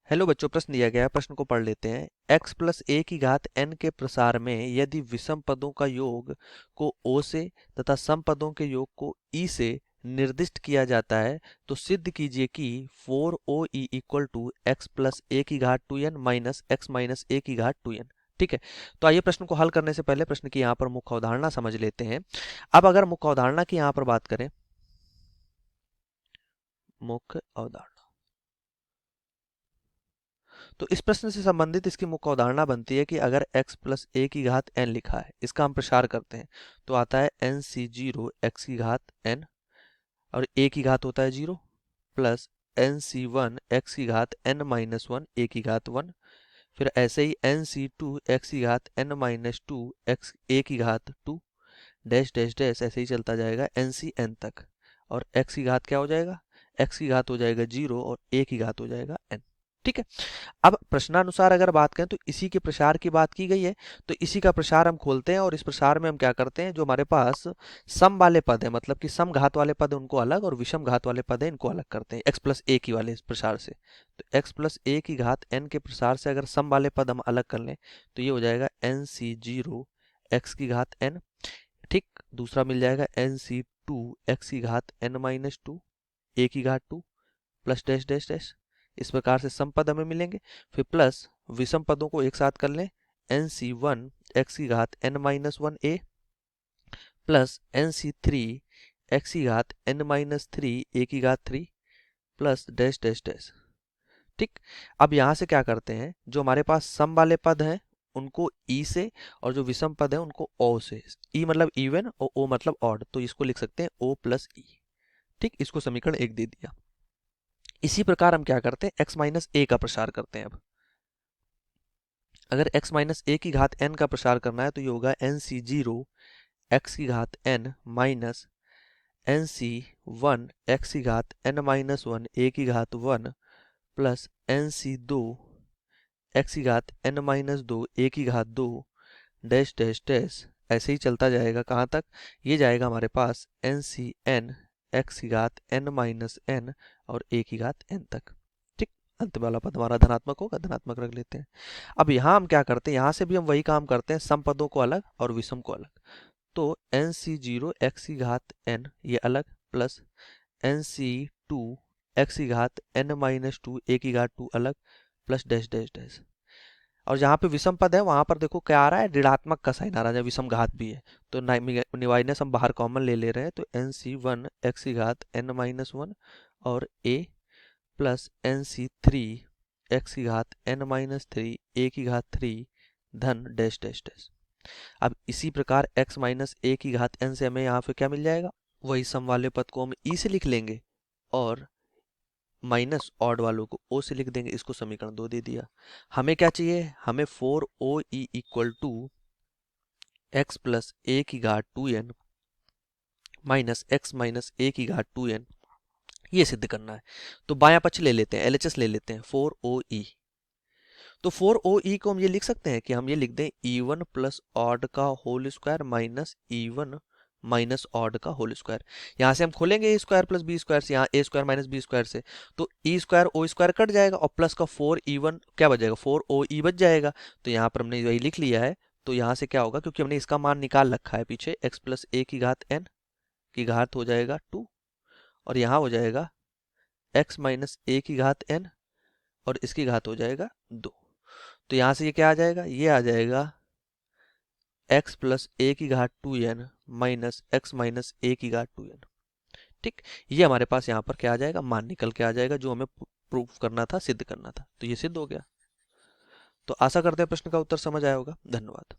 Hello बच्चों, प्रश्न दिया गया है, प्रश्न को पढ़ लेते हैं। x प्लस ए की घात n के प्रसार में यदि विषम पदों का योग को o से तथा सम पदों के योग को e से निर्दिष्ट किया जाता है तो सिद्ध कीजिए कि 4OE equal to X plus A की घात 2n माइनस एक्स माइनस ए की घात 2n। ठीक है, तो आइए प्रश्न को हल करने से पहले प्रश्न की यहाँ पर मुख्य अवधारणा समझ लेते हैं। अब अगर मुख्य अवधारणा की यहाँ पर बात करें, मुख्य अवधारणा, तो इस प्रश्न से संबंधित इसकी मुख्य अवधारणा बनती है कि अगर x प्लस ए की घात n लिखा है, इसका हम प्रसार करते हैं तो आता है nc0 x की घात n और a की घात होता है 0 प्लस nc1 x की घात n माइनस 1 a की घात 1। फिर ऐसे ही nc2 x की घात n माइनस 2 x a की घात 2 डैश डैश डैश ऐसे ही चलता जाएगा ncn तक। और x की घात क्या हो जाएगा, x की घात हो जाएगा 0 और a की घात हो जाएगा n। ठीक है, अब प्रश्नानुसार अगर बात करें तो इसी के प्रसार की बात की गई है, तो इसी का प्रसार हम खोलते हैं और इस प्रसार में हम क्या करते हैं, जो हमारे पास सम वाले पद है, मतलब कि सम घात वाले पद है उनको अलग और विषम घात वाले पद है इनको अलग करते हैं x प्लस ए की वाले इस प्रसार से। तो x प्लस ए की घात n के प्रसार से अगर सम वाले पद हम अलग कर लें तो ये हो जाएगा nc0 x की घात n। ठीक, दूसरा मिल जाएगा nc2 x की घात n माइनस 2 a की घात 2 प्लस डैश डैश डैश। इस प्रकार से सम पद हमें मिलेंगे। फिर प्लस विषम पदों को एक साथ कर लें, nc1 x की घात n minus 1 a plus nc3 x की घात n माइनस 3 a की घात 3 प्लस डैश डैश डैश। ठीक, अब यहाँ से क्या करते हैं, जो हमारे पास सम वाले पद हैं उनको e से और जो विषम पद है उनको o से। e मतलब इवन और o मतलब ऑड, तो इसको लिख सकते हैं o प्लस e। ठीक, इसको समीकरण 1 दे दिया। इसी प्रकार हम क्या करते हैं, x माइनस ए का प्रसार करते हैं। अब अगर x माइनस ए की घात n का प्रसार करना है तो ये होगा nc0 x की घात n माइनस nc1 x की घात n माइनस 1 a की घात 1 प्लस nc2 x की घात n माइनस 2 a की घात 2 डैश डैश डैश ऐसे ही चलता जाएगा। कहाँ तक, ये जाएगा हमारे पास ncn x की घात n माइनस n और a की घात n तक। ठीक, अंत वाला पद हमारा धनात्मक होगा, धनात्मक रख लेते हैं। अब यहाँ हम क्या करते हैं, यहाँ से भी हम वही काम करते हैं, सम पदों को अलग और विषम को अलग। तो nc0 x की घात n ये अलग प्लस nc2 x की घात n माइनस 2 a की घात 2 अलग प्लस डैश डैश डैश। और जहाँ पे विषम पद है वहां पर देखो क्या आ रहा है, ऋणात्मक का साइन आ रहा है, विषम घात भी है तो निवाइनस हम बाहर कॉमन ले ले रहे हैं। तो nc1 x की घात n माइनस 1 और a प्लस nc3 x की घात n माइनस 3 a की घात 3 धन डैश डैश डैश। अब इसी प्रकार x माइनस a की घात n से हमें यहाँ पे क्या मिल जाएगा, वही सम वाले पद को हम e से लिख लेंगे और माइनस ऑड वालों को o से लिख देंगे। इसको समीकरण 2 दे दिया। हमें क्या चाहिए, हमें 4OE equal to X plus A की घात 2n माइनस एक्स माइनस ए की घात 2n ये सिद्ध करना है। तो बायां पक्ष ले लेते हैं, LHS ले लेते हैं 4OE। तो 4OE को हम ये लिख सकते हैं कि हम ये लिख दें E1 प्लस ऑड का whole square minus E1 minus odd का होल स्क्वायर। यहाँ से हम खोलेंगे A square plus B square से, यहाँ A square minus B square से, तो E square O square cut जाएगा और प्लस का 4E1 क्या बच जाएगा, 4OE बच जाएगा। तो यहाँ पर हमने वही लिख लिया है। तो यहाँ से क्या होगा, क्योंकि हमने इसका मान निकाल रखा है पीछे, x प्लस ए की घात n की घात हो जाएगा 2 और यहाँ हो जाएगा x माइनस ए की घात n और इसकी घात हो जाएगा 2। तो यहाँ से ये क्या आ जाएगा, ये आ जाएगा x प्लस ए की घात 2n माइनस एक्स माइनस ए की घात 2n। ठीक, ये हमारे पास यहाँ पर क्या आ जाएगा, मान निकल के आ जाएगा जो हमें प्रूफ करना था, सिद्ध करना था। तो ये सिद्ध हो गया। तो आशा करते हैं प्रश्न का उत्तर समझ आया होगा। धन्यवाद।